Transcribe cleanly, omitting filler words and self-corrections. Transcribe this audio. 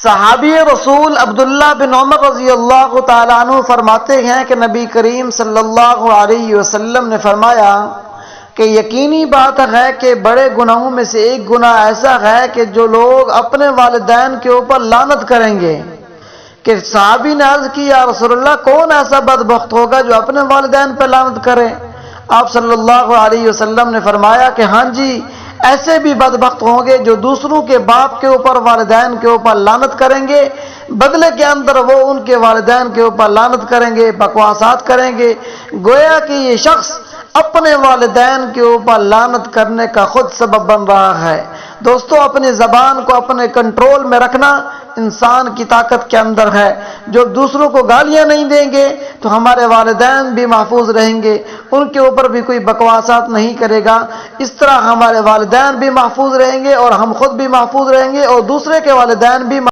صحابی رسول عبداللہ بن عمر رضی اللہ تعالیٰ عنہ فرماتے ہیں کہ نبی کریم صلی اللہ علیہ وسلم نے فرمایا کہ یقینی بات ہے کہ بڑے گناہوں میں سے ایک گناہ ایسا ہے کہ جو لوگ اپنے والدین کے اوپر لعنت کریں گے۔ کہ صحابی نے عرض کی یا رسول اللہ کون ایسا بدبخت ہوگا جو اپنے والدین پہ لعنت کرے؟ آپ صلی اللہ علیہ وسلم نے فرمایا کہ ہاں جی، ایسے بھی بدبخت ہوں گے جو دوسروں کے باپ کے اوپر والدین کے اوپر لعنت کریں گے، بدلے کے اندر وہ ان کے والدین کے اوپر لعنت کریں گے، بکواسات کریں گے، گویا کہ یہ شخص اپنے والدین کے اوپر لعنت کرنے کا خود سبب بن رہا ہے۔ دوستو، اپنی زبان کو اپنے کنٹرول میں رکھنا انسان کی طاقت کے اندر ہے۔ جو دوسروں کو گالیاں نہیں دیں گے تو ہمارے والدین بھی محفوظ رہیں گے، ان کے اوپر بھی کوئی بکواسات نہیں کرے گا۔ اس طرح ہمارے والدین بھی محفوظ رہیں گے اور ہم خود بھی محفوظ رہیں گے اور دوسرے کے والدین بھی